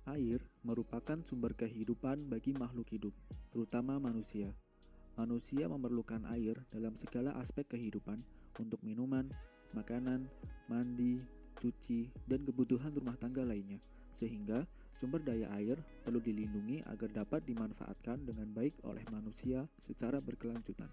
Air merupakan sumber kehidupan bagi makhluk hidup, terutama manusia. Manusia memerlukan air dalam segala aspek kehidupan untuk minuman, makanan, mandi, cuci, dan kebutuhan rumah tangga lainnya. Sehingga sumber daya air perlu dilindungi agar dapat dimanfaatkan dengan baik oleh manusia secara berkelanjutan.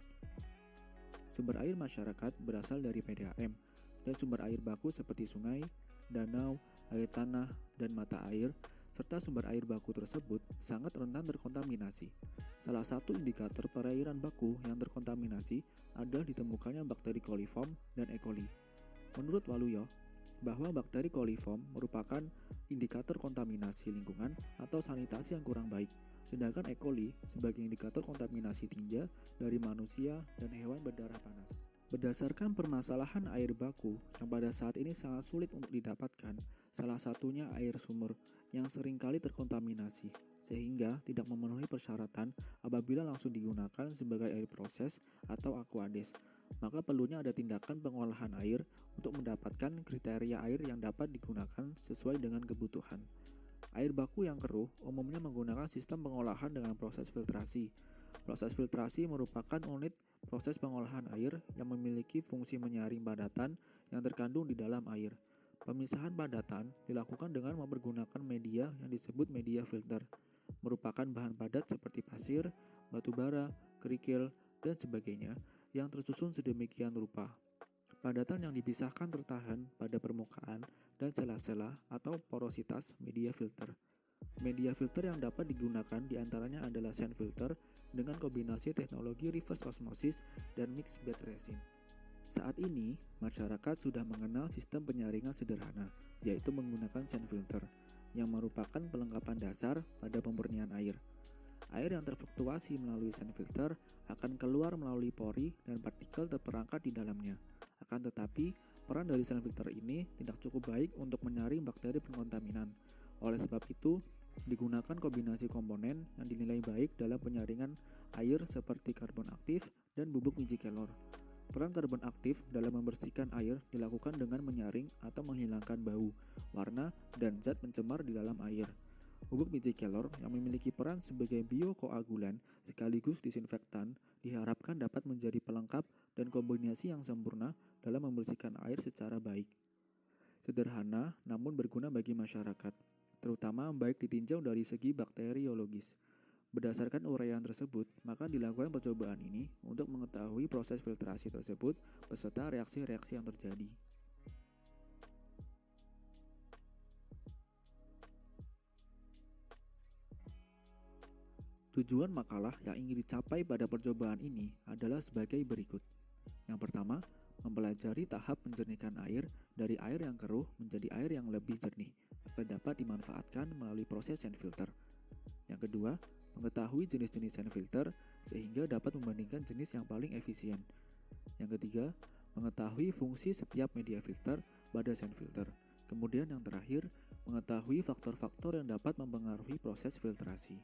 Sumber air masyarakat berasal dari PDAM, dan sumber air baku seperti sungai, danau, air tanah, dan mata air, serta sumber air baku tersebut sangat rentan terkontaminasi. Salah satu indikator perairan baku yang terkontaminasi adalah ditemukannya bakteri coliform dan E. coli. Menurut Waluyo, bahwa bakteri coliform merupakan indikator kontaminasi lingkungan atau sanitasi yang kurang baik, sedangkan E. coli sebagai indikator kontaminasi tinja dari manusia dan hewan berdarah panas. Berdasarkan permasalahan air baku yang pada saat ini sangat sulit untuk didapatkan, salah satunya air sumur yang seringkali terkontaminasi, sehingga tidak memenuhi persyaratan apabila langsung digunakan sebagai air proses atau aquades. Maka perlunya ada tindakan pengolahan air untuk mendapatkan kriteria air yang dapat digunakan sesuai dengan kebutuhan. Air baku yang keruh umumnya menggunakan sistem pengolahan dengan proses filtrasi. Proses filtrasi merupakan unit proses pengolahan air yang memiliki fungsi menyaring padatan yang terkandung di dalam air. Pemisahan padatan dilakukan dengan mempergunakan media yang disebut media filter, merupakan bahan padat seperti pasir, batu bara, kerikil, dan sebagainya yang tersusun sedemikian rupa. Padatan yang dipisahkan tertahan pada permukaan dan sela-sela atau porositas media filter. Media filter yang dapat digunakan diantaranya adalah sand filter dengan kombinasi teknologi reverse osmosis dan mixed bed resin. Saat ini, masyarakat sudah mengenal sistem penyaringan sederhana, yaitu menggunakan sand filter, yang merupakan perlengkapan dasar pada pemurnian air. Air yang terfluktuasi melalui sand filter akan keluar melalui pori dan partikel terperangkap di dalamnya. Akan tetapi, peran dari sand filter ini tidak cukup baik untuk menyaring bakteri pengontaminan. Oleh sebab itu, digunakan kombinasi komponen yang dinilai baik dalam penyaringan air seperti karbon aktif dan bubuk biji kelor. Peran karbon aktif dalam membersihkan air dilakukan dengan menyaring atau menghilangkan bau, warna, dan zat pencemar di dalam air. Bubuk biji kelor yang memiliki peran sebagai biokoagulan sekaligus disinfektan diharapkan dapat menjadi pelengkap dan kombinasi yang sempurna dalam membersihkan air secara baik. Sederhana namun berguna bagi masyarakat, terutama baik ditinjau dari segi bakteriologis. Berdasarkan uraian tersebut, maka dilakukan percobaan ini untuk mengetahui proses filtrasi tersebut beserta reaksi-reaksi yang terjadi. Tujuan makalah yang ingin dicapai pada percobaan ini adalah sebagai berikut. Yang pertama, mempelajari tahap menjernihkan air dari air yang keruh menjadi air yang lebih jernih agar dapat dimanfaatkan melalui proses sand filter. Yang kedua, mengetahui jenis-jenis sand filter sehingga dapat membandingkan jenis yang paling efisien. Yang ketiga, mengetahui fungsi setiap media filter pada sand filter. Kemudian yang terakhir, mengetahui faktor-faktor yang dapat mempengaruhi proses filtrasi.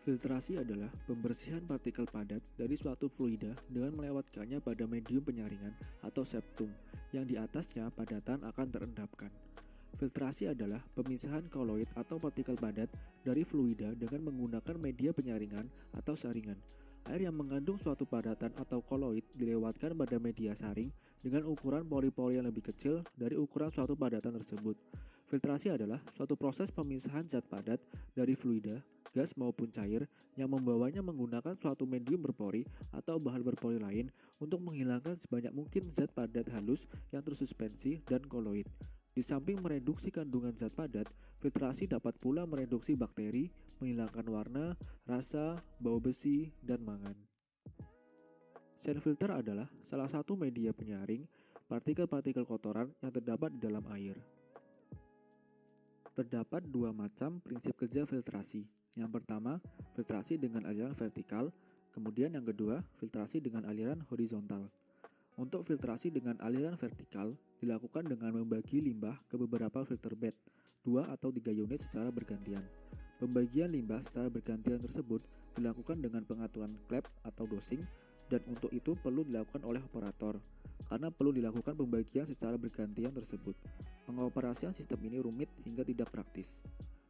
Filtrasi adalah pembersihan partikel padat dari suatu fluida dengan melewatkannya pada medium penyaringan atau septum yang di atasnya padatan akan terendapkan. Filtrasi adalah pemisahan koloid atau partikel padat dari fluida dengan menggunakan media penyaringan atau saringan. Air yang mengandung suatu padatan atau koloid dilewatkan pada media saring dengan ukuran pori-pori yang lebih kecil dari ukuran suatu padatan tersebut. Filtrasi adalah suatu proses pemisahan zat padat dari fluida, gas maupun cair yang membawanya menggunakan suatu medium berpori atau bahan berpori lain untuk menghilangkan sebanyak mungkin zat padat halus yang tersuspensi dan koloid. Di samping mereduksi kandungan zat padat, filtrasi dapat pula mereduksi bakteri, menghilangkan warna, rasa, bau besi, dan mangan. Sand filter adalah salah satu media penyaring partikel-partikel kotoran yang terdapat di dalam air. Terdapat dua macam prinsip kerja filtrasi. Yang pertama, filtrasi dengan aliran vertikal, kemudian yang kedua, filtrasi dengan aliran horizontal. Untuk filtrasi dengan aliran vertikal, dilakukan dengan membagi limbah ke beberapa filter bed, 2 atau 3 unit secara bergantian. Pembagian limbah secara bergantian tersebut dilakukan dengan pengaturan klep atau dosing dan untuk itu perlu dilakukan oleh operator, karena perlu dilakukan pembagian secara bergantian tersebut. Pengoperasian sistem ini rumit hingga tidak praktis.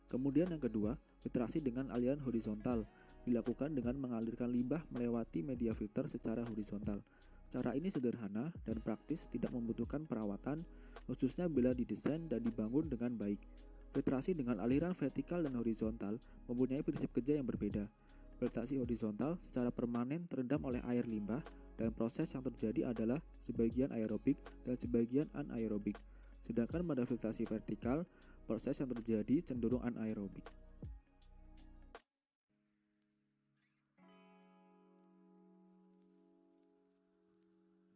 Kemudian yang kedua, filtrasi dengan aliran horizontal dilakukan dengan mengalirkan limbah melewati media filter secara horizontal. Cara ini sederhana dan praktis, tidak membutuhkan perawatan, khususnya bila didesain dan dibangun dengan baik. Filtrasi dengan aliran vertikal dan horizontal mempunyai prinsip kerja yang berbeda. Filtrasi horizontal secara permanen terendam oleh air limbah dan proses yang terjadi adalah sebagian aerobik dan sebagian anaerobik. Sedangkan pada filtrasi vertikal, proses yang terjadi cenderung anaerobik.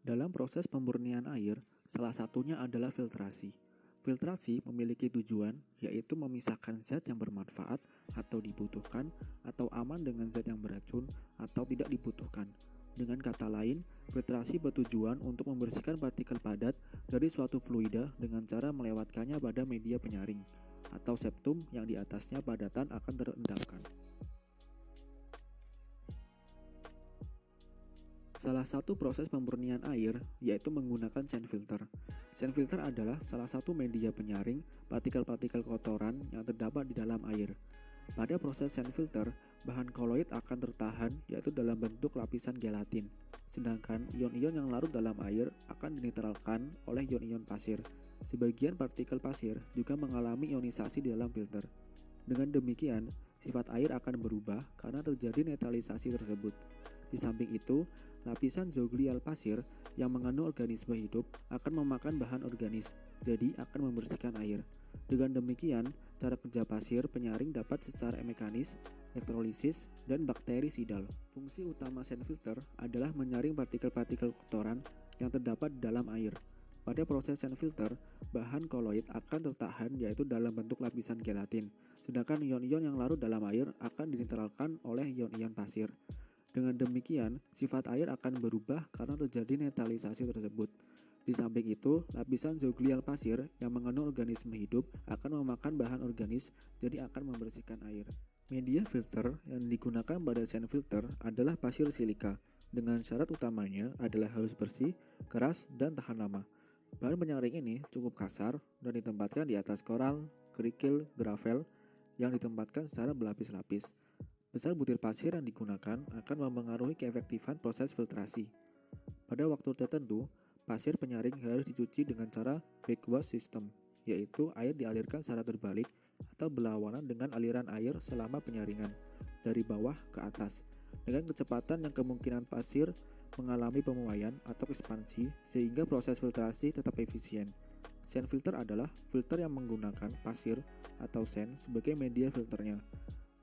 Dalam proses pemurnian air, salah satunya adalah filtrasi. Filtrasi memiliki tujuan, yaitu memisahkan zat yang bermanfaat atau dibutuhkan, atau aman dengan zat yang beracun atau tidak dibutuhkan. Dengan kata lain, filtrasi bertujuan untuk membersihkan partikel padat dari suatu fluida dengan cara melewatkannya pada media penyaring, atau septum yang di atasnya padatan akan terendapkan. Salah satu proses pemurnian air yaitu menggunakan sand filter. Sand filter adalah salah satu media penyaring partikel-partikel kotoran yang terdapat di dalam air. Pada proses sand filter, bahan koloid akan tertahan yaitu dalam bentuk lapisan gelatin. Sedangkan ion-ion yang larut dalam air akan dinetralkan oleh ion-ion pasir. Sebagian partikel pasir juga mengalami ionisasi di dalam filter. Dengan demikian, sifat air akan berubah karena terjadi netralisasi tersebut. Di samping itu, lapisan zooglial pasir yang mengandung organisme hidup akan memakan bahan organis, jadi akan membersihkan air. Dengan demikian, cara kerja pasir penyaring dapat secara mekanis, elektrolisis, dan bakterisidal. Fungsi utama sand filter adalah menyaring partikel-partikel kotoran yang terdapat di dalam air. Pada proses sand filter, bahan koloid akan tertahan yaitu dalam bentuk lapisan gelatin, sedangkan ion-ion yang larut dalam air akan dinetralkan oleh ion-ion pasir. Dengan demikian, sifat air akan berubah karena terjadi netralisasi tersebut. Di samping itu, lapisan zooglial pasir yang mengandung organisme hidup akan memakan bahan organis, jadi akan membersihkan air. Media filter yang digunakan pada sand filter adalah pasir silika, dengan syarat utamanya adalah harus bersih, keras, dan tahan lama. Bahan penyaring ini cukup kasar dan ditempatkan di atas koral, kerikil, gravel yang ditempatkan secara berlapis-lapis. Besar butir pasir yang digunakan akan mempengaruhi keefektifan proses filtrasi. Pada waktu tertentu, pasir penyaring harus dicuci dengan cara backwash system, yaitu air dialirkan secara terbalik atau berlawanan dengan aliran air selama penyaringan, dari bawah ke atas, dengan kecepatan yang kemungkinan pasir mengalami pemuaian atau ekspansi sehingga proses filtrasi tetap efisien. Sand filter adalah filter yang menggunakan pasir atau sand sebagai media filternya.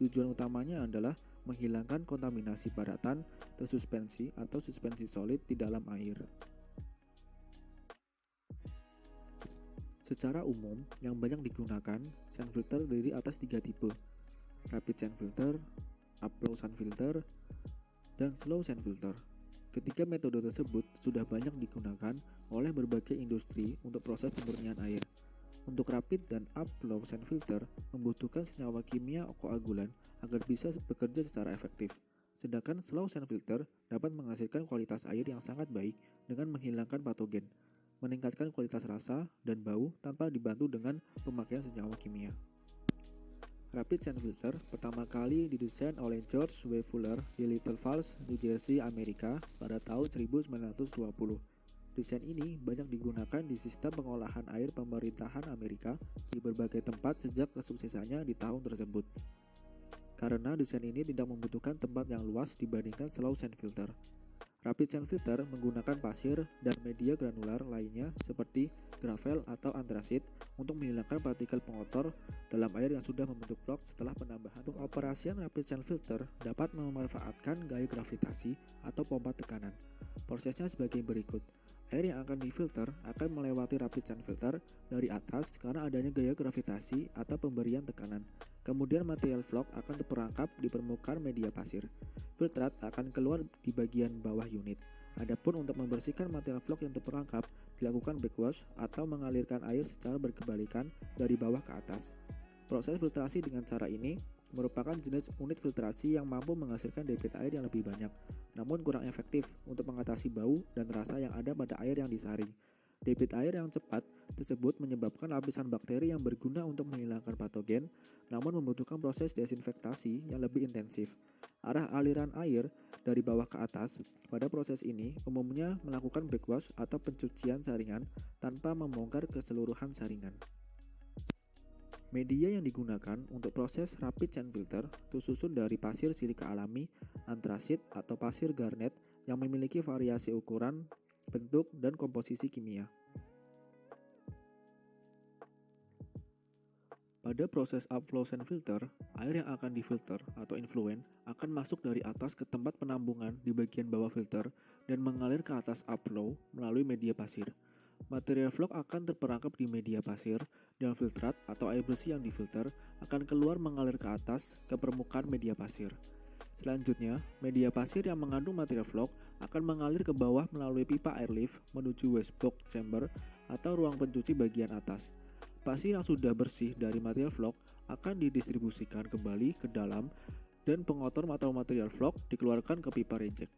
Tujuan utamanya adalah menghilangkan kontaminasi padatan tersuspensi atau suspensi solid di dalam air. Secara umum, yang banyak digunakan sand filter terdiri atas 3 tipe: rapid sand filter, upflow sand filter, dan slow sand filter. Ketiga metode tersebut sudah banyak digunakan oleh berbagai industri untuk proses pemurnian air. Untuk rapid dan upflow sand filter membutuhkan senyawa kimia koagulan agar bisa bekerja secara efektif. Sedangkan slow sand filter dapat menghasilkan kualitas air yang sangat baik dengan menghilangkan patogen, meningkatkan kualitas rasa dan bau tanpa dibantu dengan pemakaian senyawa kimia. Rapid sand filter pertama kali didesain oleh George W. Fuller di Little Falls, New Jersey, Amerika pada tahun 1920. Desain ini banyak digunakan di sistem pengolahan air pemerintahan Amerika di berbagai tempat sejak kesuksesannya di tahun tersebut. Karena desain ini tidak membutuhkan tempat yang luas dibandingkan slow sand filter. Rapid sand filter menggunakan pasir dan media granular lainnya seperti gravel atau antrasit untuk menghilangkan partikel pengotor dalam air yang sudah membentuk vlog setelah penambahan. Untuk operasian rapid sand filter dapat memanfaatkan gaya gravitasi atau pompa tekanan. Prosesnya sebagai berikut. Air yang akan difilter akan melewati rapid sand filter dari atas karena adanya gaya gravitasi atau pemberian tekanan. Kemudian material vlog akan terperangkap di permukaan media pasir. Filtrat akan keluar di bagian bawah unit. Adapun untuk membersihkan material vlog yang terperangkap, dilakukan backwash atau mengalirkan air secara berkebalikan dari bawah ke atas. Proses filtrasi dengan cara ini merupakan jenis unit filtrasi yang mampu menghasilkan debit air yang lebih banyak. namun kurang efektif untuk mengatasi bau dan rasa yang ada pada air yang disaring. Debit air yang cepat tersebut menyebabkan lapisan bakteri yang berguna untuk menghilangkan patogen, namun membutuhkan proses desinfektasi yang lebih intensif. Arah aliran air dari bawah ke atas pada proses ini umumnya melakukan backwash atau pencucian saringan tanpa membongkar keseluruhan saringan. Media yang digunakan untuk proses rapid chain filter tersusun dari pasir silika alami, antrasit atau pasir garnet yang memiliki variasi ukuran, bentuk, dan komposisi kimia. Pada proses upflow sand filter, air yang akan difilter atau influent akan masuk dari atas ke tempat penampungan di bagian bawah filter dan mengalir ke atas upflow melalui media pasir. Material vlog akan terperangkap di media pasir dan filtrat atau air bersih yang difilter akan keluar mengalir ke atas ke permukaan media pasir. Selanjutnya, media pasir yang mengandung material vlog akan mengalir ke bawah melalui pipa airlift menuju wastebox chamber atau ruang pencuci bagian atas. Pasir yang sudah bersih dari material vlog akan didistribusikan kembali ke dalam dan pengotor atau material vlog dikeluarkan ke pipa reject.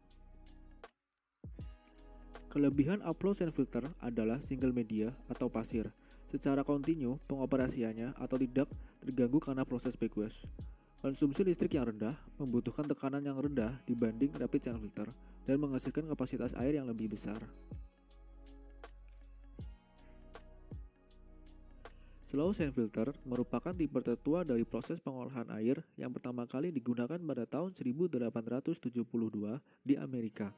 Kelebihan upflow sand filter adalah single media atau pasir. Secara kontinu, pengoperasiannya atau tidak terganggu karena proses backwash. Konsumsi listrik yang rendah membutuhkan tekanan yang rendah dibanding rapid sand filter dan menghasilkan kapasitas air yang lebih besar. Slow sand filter merupakan tipe tertua dari proses pengolahan air yang pertama kali digunakan pada tahun 1872 di Amerika.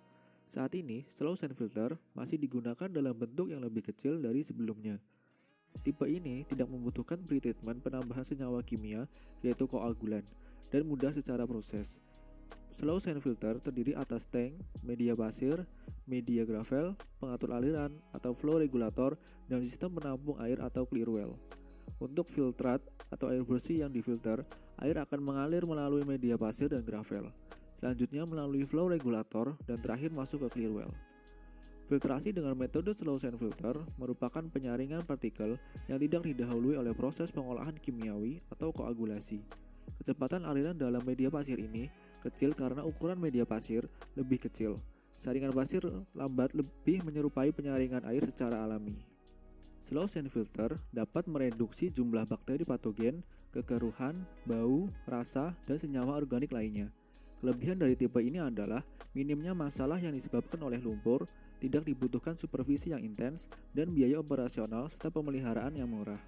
Saat ini, slow sand filter masih digunakan dalam bentuk yang lebih kecil dari sebelumnya. Tipe ini tidak membutuhkan pretreatment penambahan senyawa kimia yaitu koagulan dan mudah secara proses. Slow sand filter terdiri atas tank, media pasir, media gravel, pengatur aliran atau flow regulator, dan sistem penampung air atau clear well. Untuk filtrat atau air bersih yang difilter, air akan mengalir melalui media pasir dan gravel. Selanjutnya melalui flow regulator dan terakhir masuk ke clear well. Filtrasi dengan metode slow sand filter merupakan penyaringan partikel yang tidak didahului oleh proses pengolahan kimiawi atau koagulasi. Kecepatan aliran dalam media pasir ini kecil karena ukuran media pasir lebih kecil. Saringan pasir lambat lebih menyerupai penyaringan air secara alami. Slow sand filter dapat mereduksi jumlah bakteri patogen, kekeruhan, bau, rasa, dan senyawa organik lainnya. Kelebihan dari tipe ini adalah minimnya masalah yang disebabkan oleh lumpur, tidak dibutuhkan supervisi yang intens, dan biaya operasional serta pemeliharaan yang murah.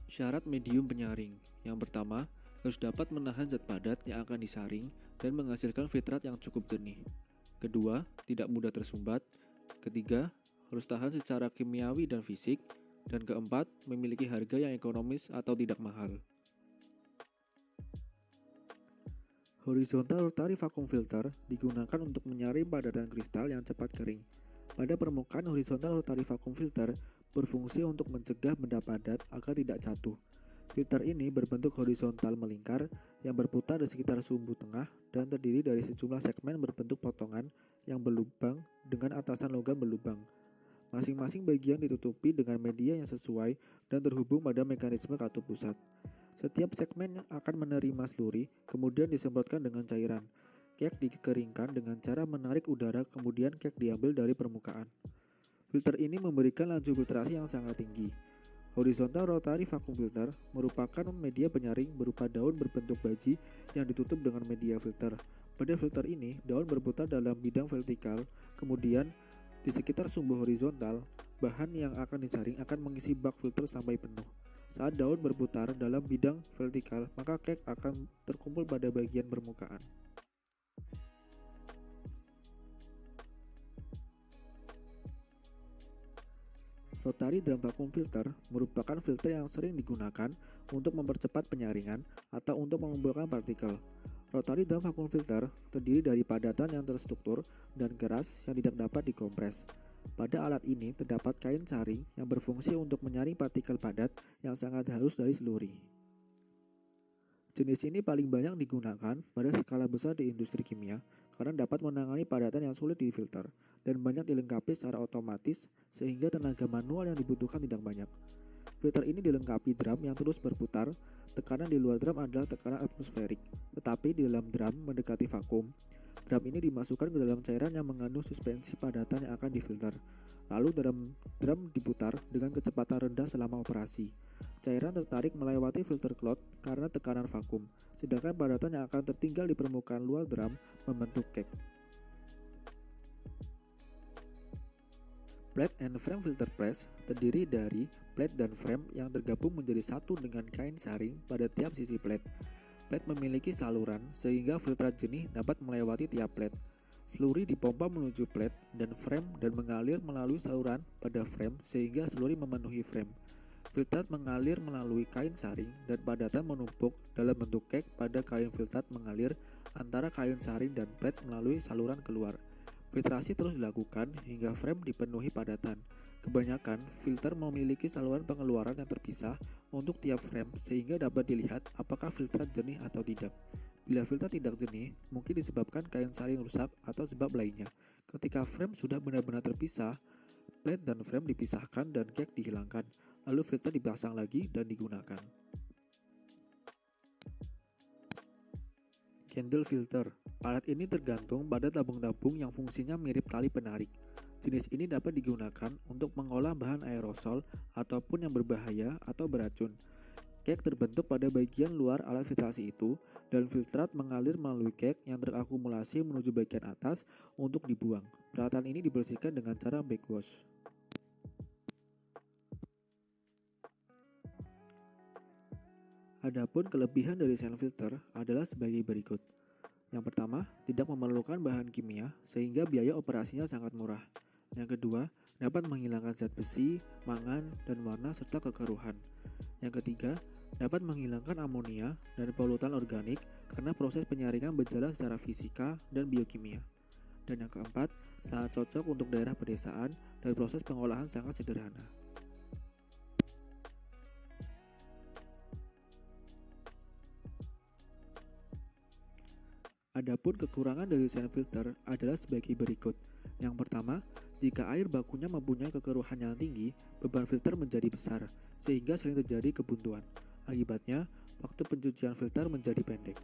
Syarat medium penyaring. Yang pertama, harus dapat menahan zat padat yang akan disaring dan menghasilkan filtrat yang cukup jernih. Kedua, tidak mudah tersumbat. Ketiga, harus tahan secara kimiawi dan fisik. Dan keempat, memiliki harga yang ekonomis atau tidak mahal. Horizontal rotary vacuum filter digunakan untuk menyaring padatan kristal yang cepat kering. Pada permukaan horizontal rotary vacuum filter berfungsi untuk mencegah benda padat agar tidak jatuh. Filter ini berbentuk horizontal melingkar yang berputar di sekitar sumbu tengah dan terdiri dari sejumlah segmen berbentuk potongan yang berlubang dengan atasan logam berlubang. Masing-masing bagian ditutupi dengan media yang sesuai dan terhubung pada mekanisme katup pusat. Setiap segmen akan menerima slurry, kemudian disemprotkan dengan cairan. Kek dikeringkan dengan cara menarik udara, kemudian kek diambil dari permukaan. Filter ini memberikan laju filtrasi yang sangat tinggi. Horizontal rotary vacuum filter merupakan media penyaring berupa daun berbentuk baji yang ditutup dengan media filter. Pada filter ini, daun berputar dalam bidang vertikal, kemudian di sekitar sumbu horizontal, bahan yang akan disaring akan mengisi bak filter sampai penuh. Saat daun berputar dalam bidang vertikal, maka kek akan terkumpul pada bagian permukaan. Rotary drum vacuum filter merupakan filter yang sering digunakan untuk mempercepat penyaringan atau untuk mengumpulkan partikel. Rotary drum vacuum filter terdiri dari padatan yang terstruktur dan keras yang tidak dapat dikompres. Pada alat ini terdapat kain saring yang berfungsi untuk menyaring partikel padat yang sangat halus dari slurry. Jenis ini paling banyak digunakan pada skala besar di industri kimia karena dapat menangani padatan yang sulit difilter dan banyak dilengkapi secara otomatis sehingga tenaga manual yang dibutuhkan tidak banyak. Filter ini dilengkapi drum yang terus berputar, tekanan di luar drum adalah tekanan atmosferik, tetapi di dalam drum mendekati vakum. Drum ini dimasukkan ke dalam cairan yang mengandung suspensi padatan yang akan difilter. Lalu drum diputar dengan kecepatan rendah selama operasi. Cairan tertarik melewati filter cloth karena tekanan vakum, sedangkan padatan yang akan tertinggal di permukaan luar drum membentuk cake. Plate and frame filter press terdiri dari plate dan frame yang tergabung menjadi satu dengan kain saring pada tiap sisi plate. Plate memiliki saluran sehingga filtrat jenih dapat melewati tiap plate. Slurry dipompa menuju plate dan frame dan mengalir melalui saluran pada frame sehingga slurry memenuhi frame. Filtrat mengalir melalui kain saring dan padatan menumpuk dalam bentuk cake pada kain filtrat mengalir antara kain saring dan plate melalui saluran keluar. Filtrasi terus dilakukan hingga frame dipenuhi padatan. Kebanyakan filter memiliki saluran pengeluaran yang terpisah untuk tiap frame sehingga dapat dilihat apakah filtrat jernih atau tidak. Bila filter tidak jernih, mungkin disebabkan kain saring rusak atau sebab lainnya. Ketika frame sudah benar-benar terpisah, plate dan frame dipisahkan dan cake dihilangkan, lalu filter dipasang lagi dan digunakan. Candle filter. Alat ini tergantung pada tabung-tabung yang fungsinya mirip tali penarik. Jenis ini dapat digunakan untuk mengolah bahan aerosol ataupun yang berbahaya atau beracun. Cake terbentuk pada bagian luar alat filtrasi itu dan filtrat mengalir melalui cake yang terakumulasi menuju bagian atas untuk dibuang. Peralatan ini dibersihkan dengan cara backwash. Adapun kelebihan dari sand filter adalah sebagai berikut. Yang pertama, tidak memerlukan bahan kimia sehingga biaya operasinya sangat murah. Yang kedua, dapat menghilangkan zat besi, mangan, dan warna serta kekeruhan. Yang ketiga, dapat menghilangkan amonia dan polutan organik karena proses penyaringan berjalan secara fisika dan biokimia. Dan yang keempat, sangat cocok untuk daerah pedesaan dan proses pengolahan sangat sederhana. Adapun kekurangan dari sand filter adalah sebagai berikut. Yang pertama, jika air bakunya mempunyai kekeruhan yang tinggi, beban filter menjadi besar, sehingga sering terjadi kebuntuan. Akibatnya, waktu pencucian filter menjadi pendek.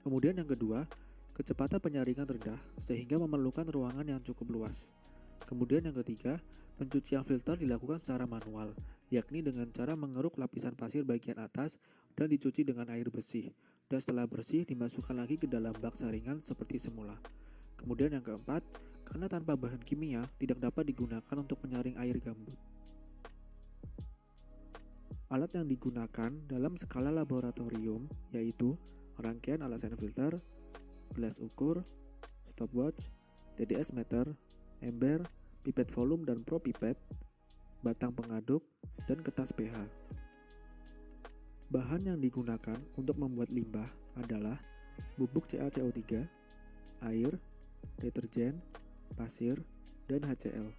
Kemudian yang kedua, kecepatan penyaringan rendah, sehingga memerlukan ruangan yang cukup luas. Kemudian yang ketiga, pencucian filter dilakukan secara manual, yakni dengan cara mengeruk lapisan pasir bagian atas dan dicuci dengan air bersih. Dan setelah bersih dimasukkan lagi ke dalam bak saringan seperti semula. Kemudian yang keempat, karena tanpa bahan kimia tidak dapat digunakan untuk menyaring air gambut. Alat yang digunakan dalam skala laboratorium yaitu rangkaian alat sand filter, gelas ukur, stopwatch, TDS meter, ember, pipet volume dan pro pipet, batang pengaduk, dan kertas pH. Bahan yang digunakan untuk membuat limbah adalah bubuk CaCO3, air, deterjen, pasir, dan HCl.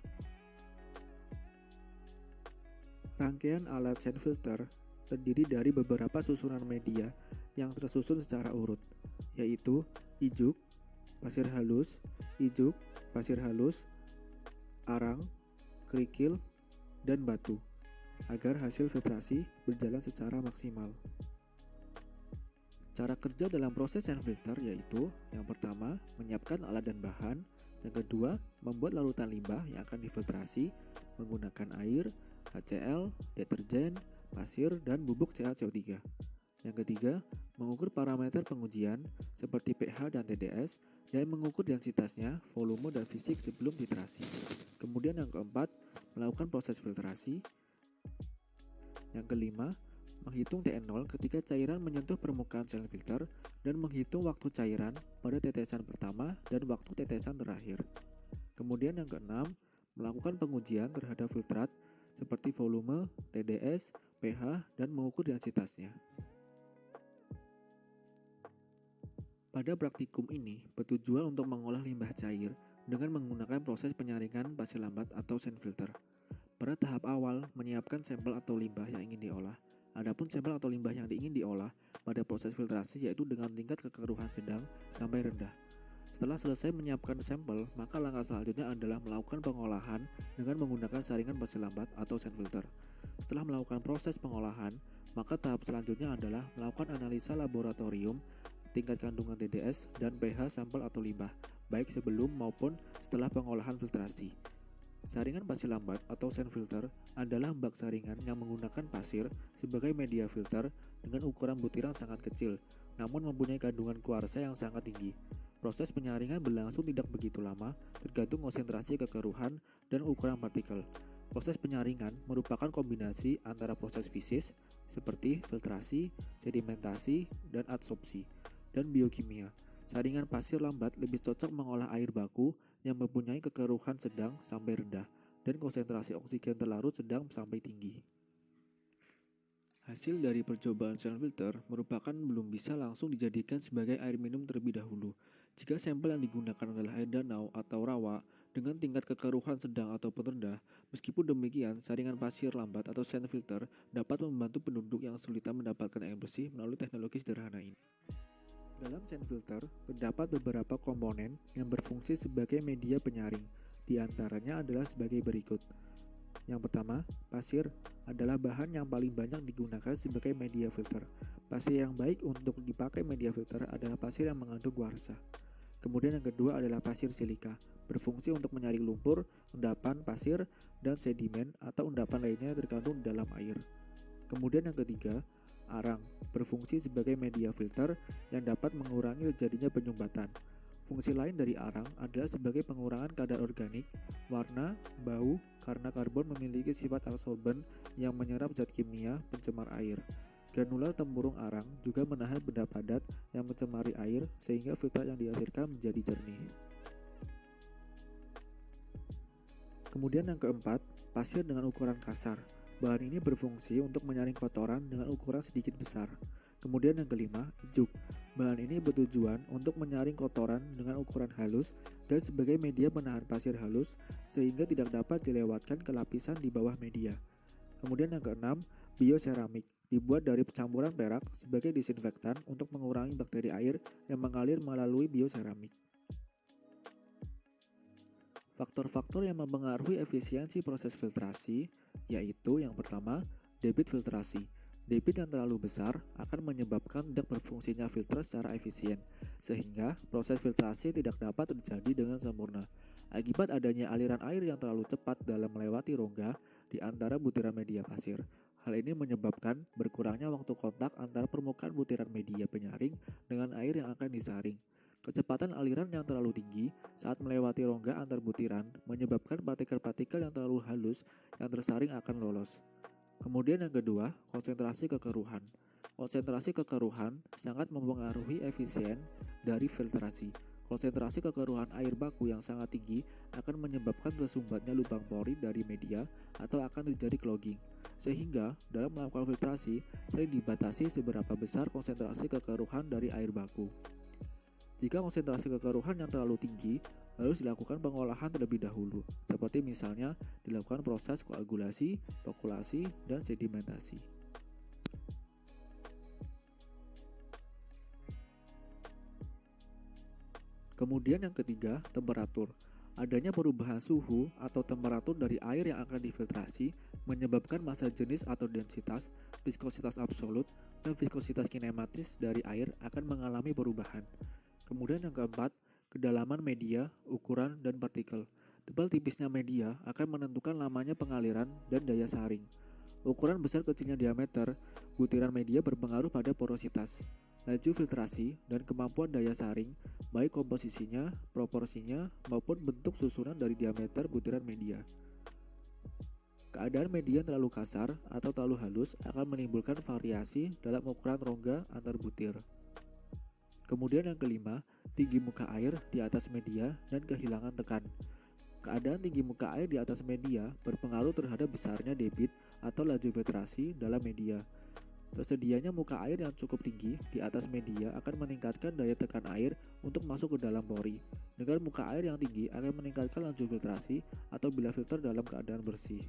Rangkaian alat sand filter terdiri dari beberapa susunan media yang tersusun secara urut, yaitu ijuk, pasir halus, arang, kerikil, dan batu, agar hasil filtrasi berjalan secara maksimal. Cara kerja dalam proses sand filter yaitu yang pertama, menyiapkan alat dan bahan, yang kedua, membuat larutan limbah yang akan difiltrasi menggunakan air, HCl, deterjen, pasir, dan bubuk CaCO3. Yang ketiga, mengukur parameter pengujian seperti pH dan TDS dan mengukur densitasnya, volume, dan fisik sebelum titrasi. Kemudian yang keempat, melakukan proses filtrasi. Yang kelima, menghitung TN0 ketika cairan menyentuh permukaan sand filter dan menghitung waktu cairan pada tetesan pertama dan waktu tetesan terakhir. Kemudian yang keenam, melakukan pengujian terhadap filtrat seperti volume, TDS, pH, dan mengukur densitasnya. Pada praktikum ini bertujuan untuk mengolah limbah cair dengan menggunakan proses penyaringan pasir lambat atau sand filter. Pada tahap awal, menyiapkan sampel atau limbah yang ingin diolah. Adapun sampel atau limbah yang ingin diolah pada proses filtrasi yaitu dengan tingkat kekeruhan sedang sampai rendah. Setelah selesai menyiapkan sampel, maka langkah selanjutnya adalah melakukan pengolahan dengan menggunakan saringan pasir lambat atau sand filter. Setelah melakukan proses pengolahan, Maka tahap selanjutnya adalah melakukan analisa laboratorium tingkat kandungan TDS dan pH sampel atau limbah, baik sebelum maupun setelah pengolahan filtrasi. Saringan pasir lambat atau sand filter adalah bak saringan yang menggunakan pasir sebagai media filter dengan ukuran butiran sangat kecil, namun mempunyai kandungan kuarsa yang sangat tinggi. Proses penyaringan berlangsung tidak begitu lama, tergantung konsentrasi kekeruhan dan ukuran partikel. Proses penyaringan merupakan kombinasi antara proses fisis seperti filtrasi, sedimentasi, dan adsorpsi, dan biokimia. Saringan pasir lambat lebih cocok mengolah air baku yang mempunyai kekeruhan sedang sampai rendah dan konsentrasi oksigen terlarut sedang sampai tinggi. Hasil dari percobaan sand filter merupakan belum bisa langsung dijadikan sebagai air minum terlebih dahulu. Jika sampel yang digunakan adalah air danau atau rawa dengan tingkat kekeruhan sedang ataupun rendah, meskipun demikian, saringan pasir lambat atau sand filter dapat membantu penduduk yang kesulitan mendapatkan air bersih melalui teknologi sederhana ini. Dalam sand filter, terdapat beberapa komponen yang berfungsi sebagai media penyaring. Di antaranya adalah sebagai berikut. Yang pertama, pasir adalah bahan yang paling banyak digunakan sebagai media filter. Pasir yang baik untuk dipakai media filter adalah pasir yang mengandung kuarsa. Kemudian yang kedua adalah pasir silika, berfungsi untuk menyaring lumpur, endapan pasir, dan sedimen atau endapan lainnya yang terkandung di dalam air. Kemudian yang ketiga, arang, berfungsi sebagai media filter yang dapat mengurangi terjadinya penyumbatan. Fungsi lain dari arang adalah sebagai pengurangan kadar organik, warna, bau, karena karbon memiliki sifat absorben yang menyerap zat kimia pencemar air. Granular tempurung arang juga menahan benda padat yang mencemari air sehingga filter yang dihasilkan menjadi jernih. Kemudian yang keempat, pasir dengan ukuran kasar. Bahan ini berfungsi untuk menyaring kotoran dengan ukuran sedikit besar. Kemudian yang kelima, ijuk. Bahan ini bertujuan untuk menyaring kotoran dengan ukuran halus dan sebagai media penahan pasir halus sehingga tidak dapat dilewatkan ke lapisan di bawah media. Kemudian yang keenam, bioseramik. Dibuat dari campuran perak sebagai disinfektan untuk mengurangi bakteri air yang mengalir melalui bioseramik. Faktor-faktor yang mempengaruhi efisiensi proses filtrasi yaitu yang pertama, debit filtrasi. Debit yang terlalu besar akan menyebabkan tidak berfungsinya filter secara efisien, sehingga proses filtrasi tidak dapat terjadi dengan sempurna. Akibat adanya aliran air yang terlalu cepat dalam melewati rongga di antara butiran media pasir. Hal ini menyebabkan berkurangnya waktu kontak antara permukaan butiran media penyaring dengan air yang akan disaring. Kecepatan aliran yang terlalu tinggi saat melewati rongga antar butiran menyebabkan partikel-partikel yang terlalu halus yang tersaring akan lolos. Kemudian yang kedua, konsentrasi kekeruhan. Konsentrasi kekeruhan sangat mempengaruhi efisien dari filtrasi. Konsentrasi kekeruhan air baku yang sangat tinggi akan menyebabkan tersumbatnya lubang pori dari media atau akan terjadi clogging. Sehingga dalam melakukan filtrasi sering dibatasi seberapa besar konsentrasi kekeruhan dari air baku. Jika konsentrasi kekeruhan yang terlalu tinggi, harus dilakukan pengolahan terlebih dahulu, seperti misalnya dilakukan proses koagulasi, pokulasi, dan sedimentasi. Kemudian yang ketiga, temperatur. Adanya perubahan suhu atau temperatur dari air yang akan difiltrasi menyebabkan massa jenis atau densitas, viskositas absolut, dan viskositas kinematis dari air akan mengalami perubahan. Kemudian yang keempat, kedalaman media, ukuran, dan partikel. Tebal tipisnya media akan menentukan lamanya pengaliran dan daya saring. Ukuran besar kecilnya diameter butiran media berpengaruh pada porositas, laju filtrasi, dan kemampuan daya saring, baik komposisinya, proporsinya, maupun bentuk susunan dari diameter butiran media. Keadaan media terlalu kasar atau terlalu halus akan menimbulkan variasi dalam ukuran rongga antar butir. Kemudian yang kelima, tinggi muka air di atas media dan kehilangan tekan. Keadaan tinggi muka air di atas media berpengaruh terhadap besarnya debit atau laju filtrasi dalam media. Tersedianya muka air yang cukup tinggi di atas media akan meningkatkan daya tekan air untuk masuk ke dalam pori. Dengan muka air yang tinggi akan meningkatkan laju filtrasi atau bila filter dalam keadaan bersih.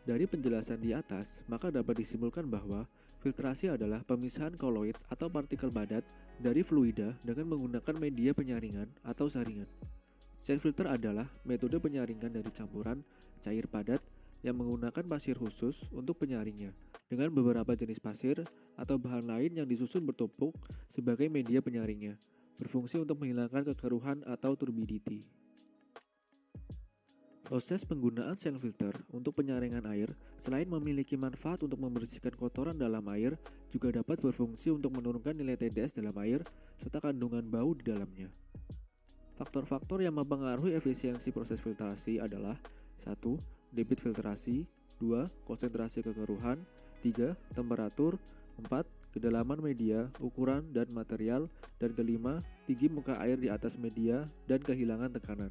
Dari penjelasan di atas, maka dapat disimpulkan bahwa filtrasi adalah pemisahan koloid atau partikel padat dari fluida dengan menggunakan media penyaringan atau saringan. Sand filter adalah metode penyaringan dari campuran cair padat yang menggunakan pasir khusus untuk penyaringnya, dengan beberapa jenis pasir atau bahan lain yang disusun bertumpuk sebagai media penyaringnya, berfungsi untuk menghilangkan kekeruhan atau turbidity. Proses penggunaan sand filter untuk penyaringan air selain memiliki manfaat untuk membersihkan kotoran dalam air, juga dapat berfungsi untuk menurunkan nilai TDS dalam air serta kandungan bau di dalamnya. Faktor-faktor yang mempengaruhi efisiensi proses filtrasi adalah 1. Debit filtrasi, 2. Konsentrasi kekeruhan, 3. Temperatur, 4. Kedalaman media, ukuran, dan material, dan kelima, tinggi muka air di atas media dan kehilangan tekanan.